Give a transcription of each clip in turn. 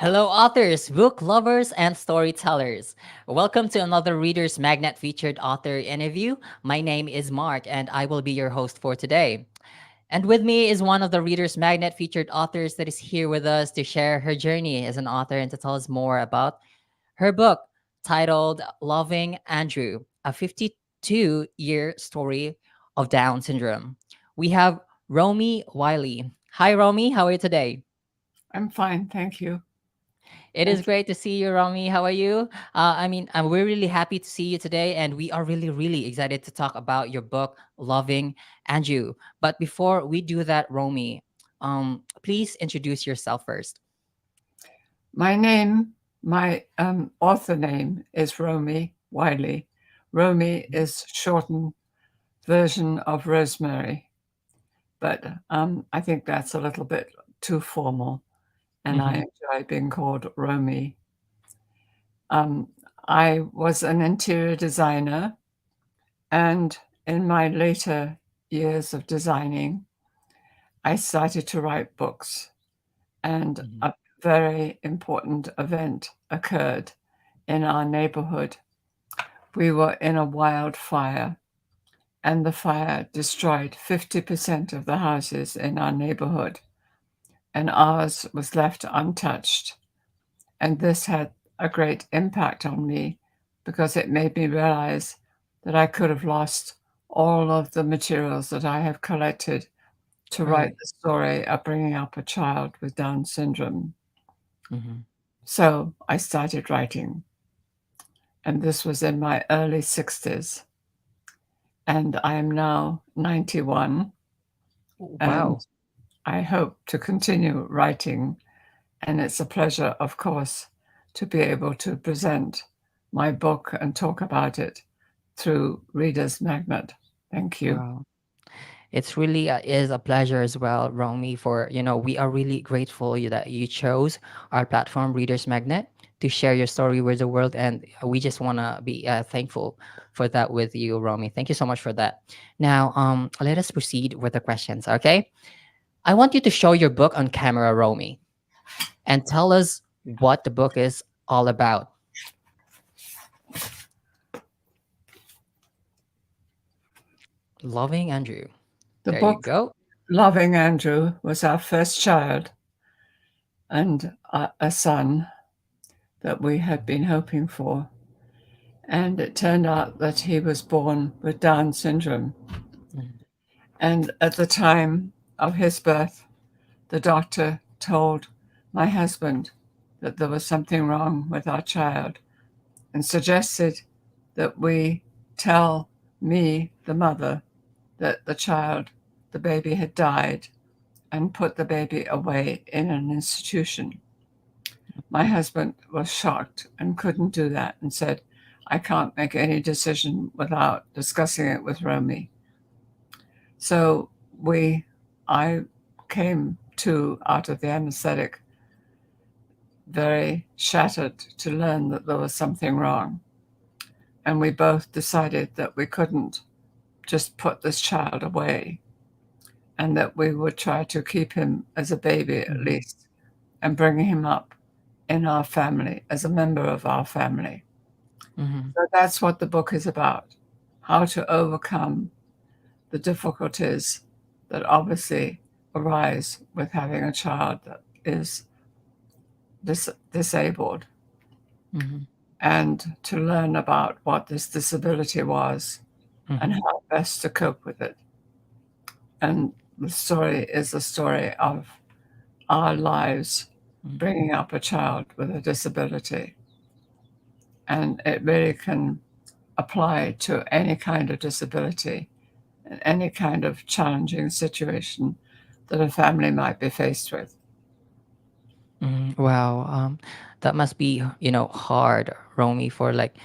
Hello, authors, book lovers, and storytellers. Welcome to another Reader's Magnet featured author interview. My name is Mark, and I will be your host for today. And with me is one of the Reader's Magnet featured authors that is here with us to share her journey as an author and to tell us more about her book titled Loving Andrew, a 52-year story of Down syndrome. We have Romy Wyllie. Hi, Romy. How are you today? I'm fine, thank you. It is Thank you. great to see you, Romy. How are you? We're really happy to see you today, and we are really, really excited to talk about your book, Loving Andrew. But before we do that, Romy, please introduce yourself first. My author name is Romy Wyllie. Romy is shortened version of Rosemary, but I think that's a little bit too formal, and I Mm-hmm. enjoy being called Romy. Um, I was an interior designer, and in my later years of designing, I started to write books. And Mm-hmm. a very important event occurred in our neighborhood. We were in a wildfire, and the fire destroyed 50% of the houses in our neighborhood, and ours was left untouched. And this had a great impact on me because it made me realize that I could have lost all of the materials that I have collected to write Right. the story of bringing up a child with Down syndrome. Mm-hmm. So I started writing, and this was in my early 60s. And I am now 91, and Wow. I hope to continue writing. And it's a pleasure, of course, to be able to present my book and talk about it through Reader's Magnet. Thank you. Wow. It's really is a pleasure as well, Romy. For we are really grateful that you chose our platform, Readers Magnet, to share your story with the world, and we just want to be thankful for that with you, Romy. Thank you so much for that. Now, let us proceed with the questions. Okay, I want you to show your book on camera, Romy, and tell us what the book is all about. Loving Andrew. The There you book go. Loving Andrew was our first child and a son that we had been hoping for. And it turned out that he was born with Down syndrome. Mhm. And at the time of his birth, the doctor told my husband that there was something wrong with our child and suggested that we tell me, the mother, that the baby had died, and put the baby away in an institution. My husband was shocked and couldn't do that and said, I can't make any decision without discussing it with Romy. So we, I came to out of the anesthetic very shattered to learn that there was something wrong. And we both decided that we couldn't just put this child away and that we would try to keep him as a baby at Mhm. least and bring him up in our family as a member of our family. Mhm. So that's what the book is about, how to overcome the difficulties that obviously arise with having a child that is disabled, Mhm. and to learn about what this disability was and Mhm. how best to cope with it. And the story is a story of our lives Mhm. bringing up a child with a disability. And it really can apply to any kind of disability and any kind of challenging situation that a family might be faced with. Wow, that must be hard, Romy, for like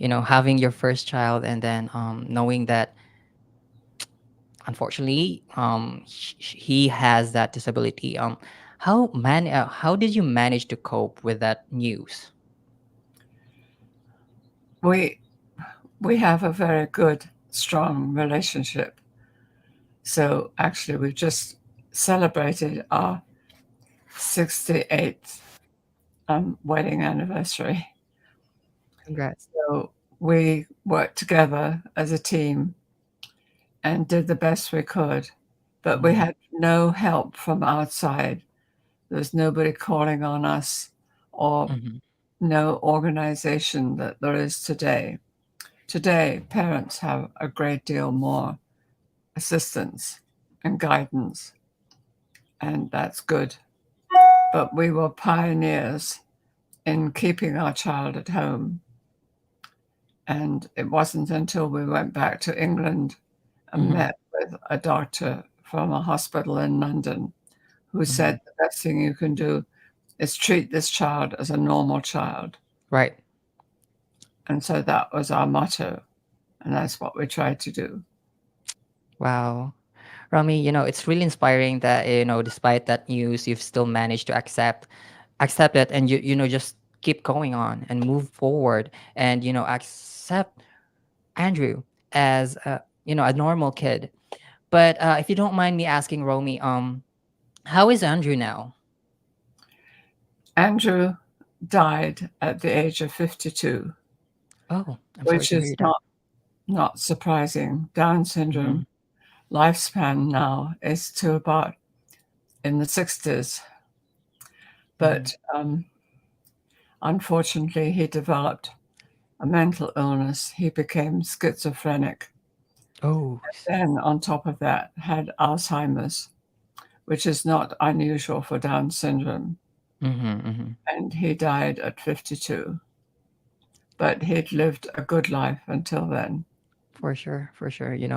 having your first child and then knowing that unfortunately he has that disability. How did you manage to cope with that news? We we have a very good, strong relationship. So actually, we've just celebrated our 68th wedding anniversary. Congrats. So we worked together as a team and did the best we could, but we Mhm, had no help from outside. There was nobody calling on us or mhm, no organization that there is today. Today, parents have a great deal more assistance and guidance, and that's good. But we were pioneers in keeping our child at home. And it wasn't until we went back to England and mhm, met with a doctor from a hospital in London who mhm. said the best thing you can do is treat this child as a normal child. Right. And so that was our motto, and that's what we tried to do. Wow. Rami, it's really inspiring that, despite that news, you've still managed to accept it, and just keep going on and move forward, and accept Andrew as a normal kid. But if you don't mind me asking, Romy, how is Andrew now? Andrew died at the age of 52, Oh, I'm sorry which to is hear that. not surprising. Down Mm-hmm, syndrome lifespan now is to about in the 60s, mm-hmm. but unfortunately, he developed a mental illness. He became schizophrenic. Oh. Then, on top of that, had Alzheimer's, which is not unusual for Down syndrome. Mm-hmm, mm-hmm. And he died at 52, but he'd lived a good life until then. For sure, for sure. We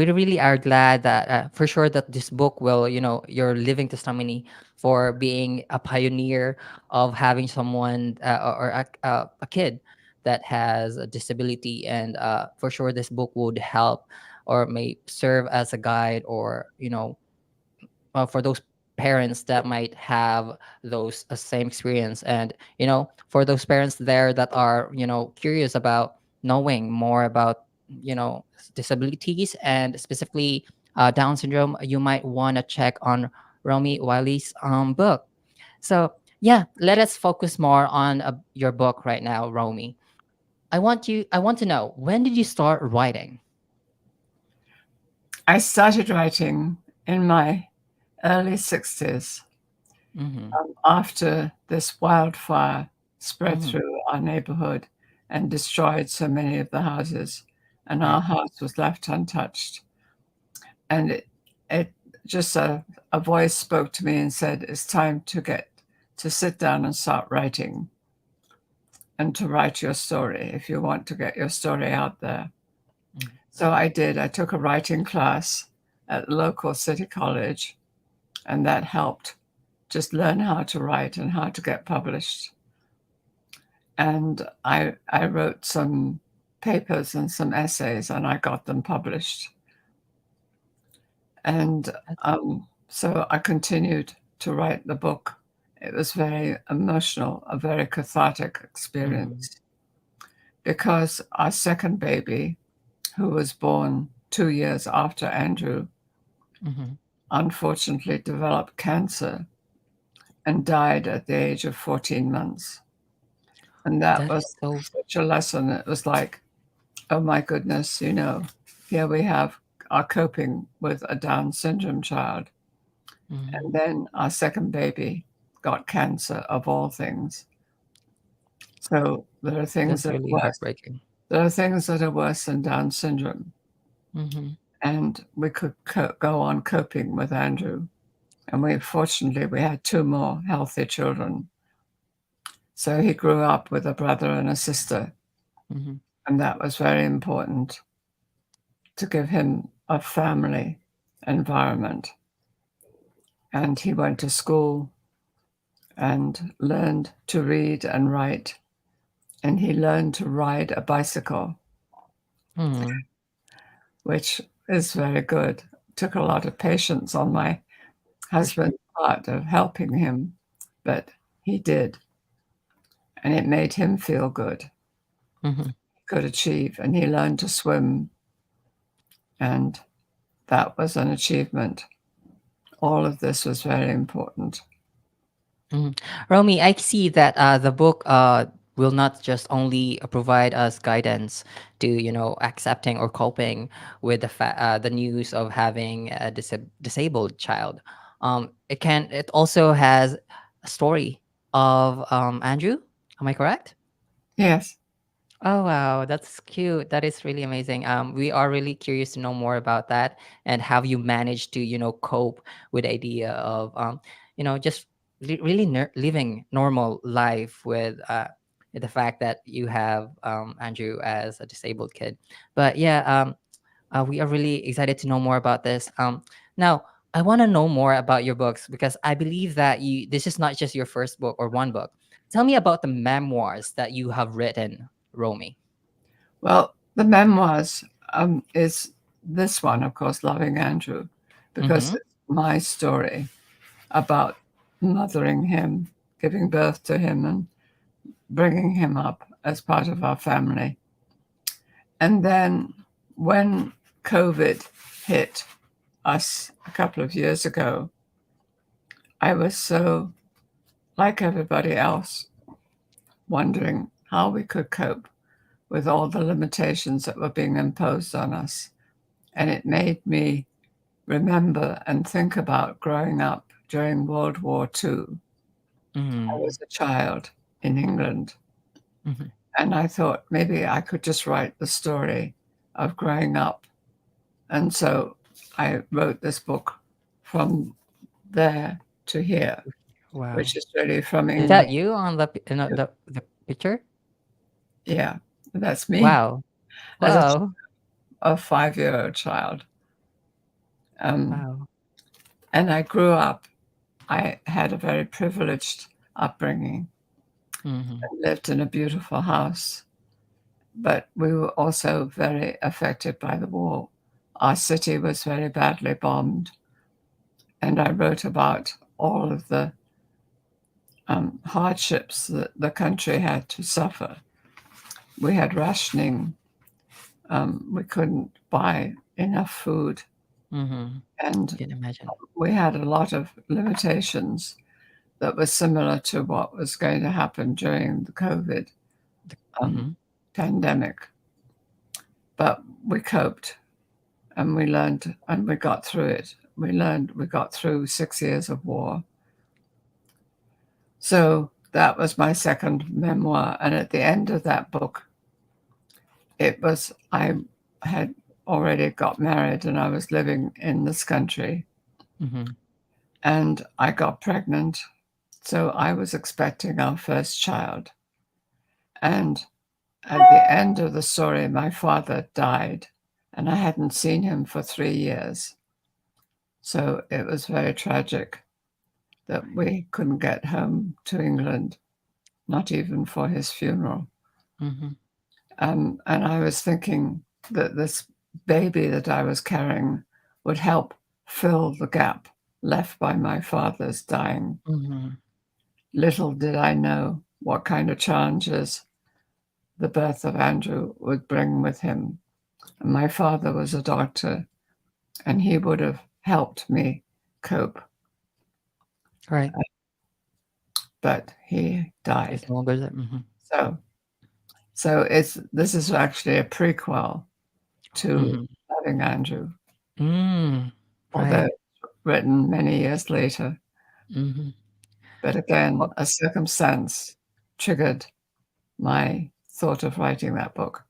really are glad that for sure that this book will, your living testimony for being a pioneer of having someone or a kid that has a disability, and for sure this book would help or may serve as a guide, or for those parents that might have those same experience, and for those parents there that are curious about knowing more about disabilities, and specifically Down syndrome, you might want to check on Romy Wylie's book. So yeah, let us focus more on your book right now, Romy. I want to know, when did you start writing? I started writing in my early 60s Mm-hmm. after this wildfire spread Mm-hmm. through our neighborhood and destroyed so many of the houses, and our Right. house was left untouched. And it just a voice spoke to me and said, "It's time to sit down and start writing and to write your story if you want to get your story out there." Mm-hmm. So I did. I took a writing class at the local city college, and that helped just learn how to write and how to get published. And I wrote some papers and some essays, and I got them published. And so I continued to write the book. It was very emotional, a very cathartic Mm-hmm. experience because our second baby, who was born 2 years after Andrew, Mm-hmm. unfortunately developed cancer and died at the age of 14 months. And that That was is so. such a lesson. It was like, oh my goodness, here we have our coping with a Down syndrome child. Mhm. And then our second baby got cancer of all things. So there are things That's that are really worse. heartbreaking. There are things that are worse than Down syndrome. Mhm. And we could go on coping with Andrew. And fortunately, we had two more healthy children. So he grew up with a brother and a sister. Mhm. And that was very important to give him a family environment. And he went to school and learned to read and write. And he learned to ride a bicycle, Mhm. which is very good. Took a lot of patience on my For sure. husband's part of helping him, but he did. And it made him feel good. Mhm. He could achieve. And he learned to swim. And that was an achievement. All of this was very important. Mhm. Romy, I see that the book will not just only provide us guidance to accepting or coping with the news of having a disabled child. It also has a story of Andrew. Am I correct? Yes. Oh wow, that's cute. That is really amazing. We are really curious to know more about that and how you managed to, cope with the idea of, just really living normal life with the fact that you have Andrew as a disabled kid. But yeah, we are really excited to know more about this. Now I want to know more about your books because I believe that this is not just your first book or one book. Tell me about the memoirs that you have written, Romy. Well, the memoirs is this one, of course, Loving Andrew, because Mm-hmm. it's my story about mothering him, giving birth to him, and bringing him up as part of our family. And then when COVID hit us a couple of years ago, I was so, like everybody else, wondering how we could cope with all the limitations that were being imposed on us. And it made me remember and think about growing up during World War II. I Mm-hmm. was a child in England, Mm-hmm. and I thought maybe I could just write the story of growing up. And so I wrote this book from there to here, Wow. which is really from Is England that you on to, the picture? yeah, that's me Wow. as Wow. a 5 year old child. Um, Wow. and I grew up, I had a very privileged upbringing Mm-hmm. and lived in a beautiful house, but we were also very affected by the war. Our city was very badly bombed, and I wrote about all of the hardships that the country had to suffer. We had rationing, we couldn't buy enough food, Mm-hmm. and Can imagine. we had a lot of limitations that were similar to what was going to happen during the COVID um, Mm-hmm. pandemic. But we coped and we learned and we got through it. We got through 6 years of war. So that was my second memoir. And at the end of that book, I had already got married and I was living in this country Mm-hmm. and I got pregnant. So I was expecting our first child. And at the end of the story, my father died and I hadn't seen him for 3 years. So it was very tragic that we couldn't get home to England, not even for his funeral. Mm-hmm. And I was thinking that this baby that I was carrying would help fill the gap left by my father's dying. Mm-hmm. Little did I know what kind of challenges the birth of Andrew would bring with him. And my father was a doctor, and he would have helped me cope, Right. but he died. It's no longer there. Mm-hmm. So, so this is actually a prequel to Mm-hmm. Loving Andrew, Mm. although Right. written many years later. Mm-hmm. But again, a circumstance triggered my thought of writing that book.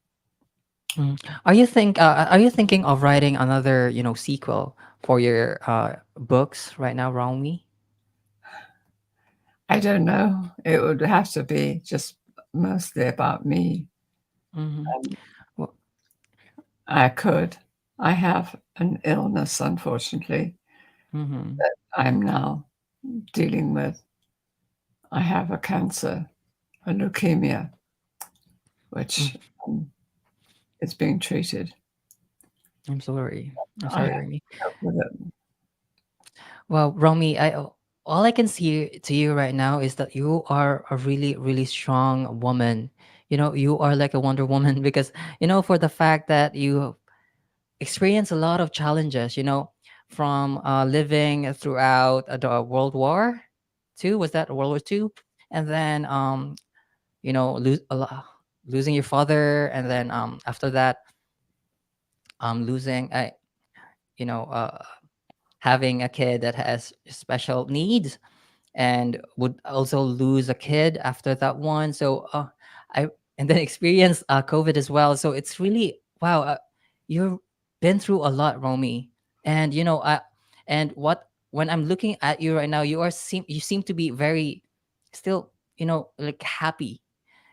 Mm. Are you thinking of writing another, sequel for your books right now, Romy? I don't know. It would have to be just mostly about me. Mm-hmm. Um, Well, I could. I have an illness, unfortunately, mm-hmm. that I'm now dealing with. I have a cancer, a leukemia, which Mm. um, is being treated. I'm sorry. I'm I have sorry, to Romy. cope with it. Well, Romy, all I can see to you right now is that you are a really, really strong woman. You are like a Wonder Woman because for the fact that you experience a lot of challenges. From living throughout the World War II. Was that World War II? And then losing your father, and then after that losing you know uh, having a kid that has special needs, and would also lose a kid after that one. So I and then experience COVID as well. So it's really wow. You've been through a lot, Romy, and and what when I'm looking at you right now, you seem to be very still like happy,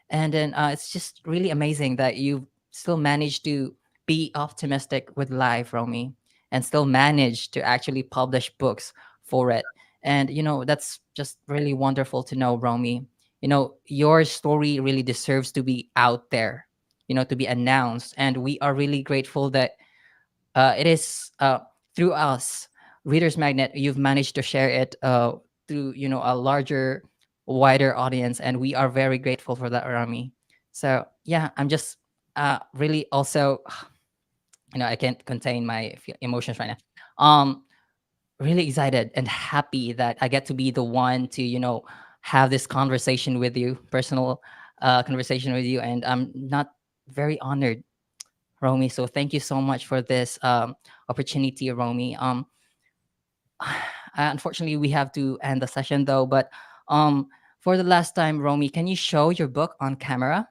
and then it's just really amazing that you still managed to be optimistic with life, Romy, and still manage to actually publish books for it. And that's just really wonderful to know, Romy. Your story really deserves to be out there, to be announced, and we are really grateful that it is through us, Readers Magnet, you've managed to share it to a larger, wider audience, and we are very grateful for that, Rami. So yeah, I'm just really also, I can't contain my emotions right now. Really excited and happy that I get to be the one to have this conversation with you, personal conversation with you, and I'm not very honored, Romy. So thank you so much for this opportunity, Romy. Unfortunately, we have to end the session though. But um, for the last time, Romy, can you show your book on camera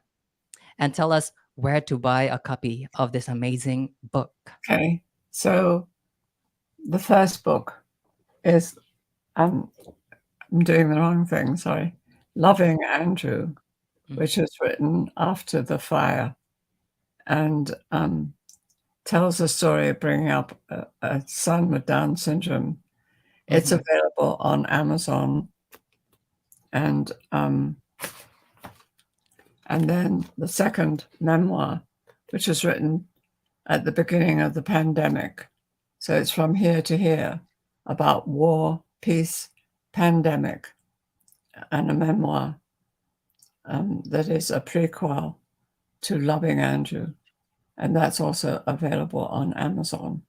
and tell us where to buy a copy of this amazing book? Okay. So the first book is, um, I'm doing the wrong thing, sorry. Loving Andrew, Mm-hmm. which was written after the fire, and tells the story of bringing up a son with Down syndrome. It's Mm-hmm. available on Amazon, and then the second memoir, which was written at the beginning of the pandemic. So it's From Here to Here, about war, peace, pandemic, and a memoir that is a prequel to Loving Andrew. And that's also available on Amazon.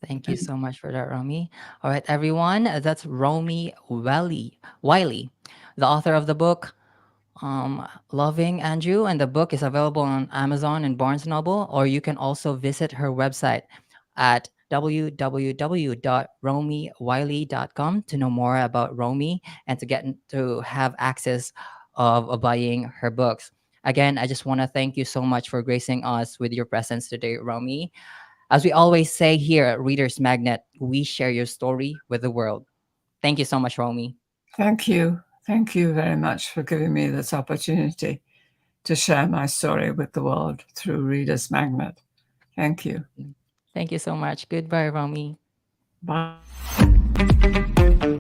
Thank you And so much for that, Romy. All right, everyone, that's Romy Wiley, the author of the book Loving Andrew, and the book is available on Amazon and Barnes Noble, or you can also visit her website at www.romywiley.com to know more about Romy and to have access of buying her books. Again, I just want to thank you so much for gracing us with your presence today, Romy. As we always say here at Readers Magnet, we share your story with the world. Thank you so much, Romy. thank you. Thank you very much for giving me this opportunity to share my story with the world through Reader's Magnet. Thank you. Thank you so much. Goodbye, Romy. Bye.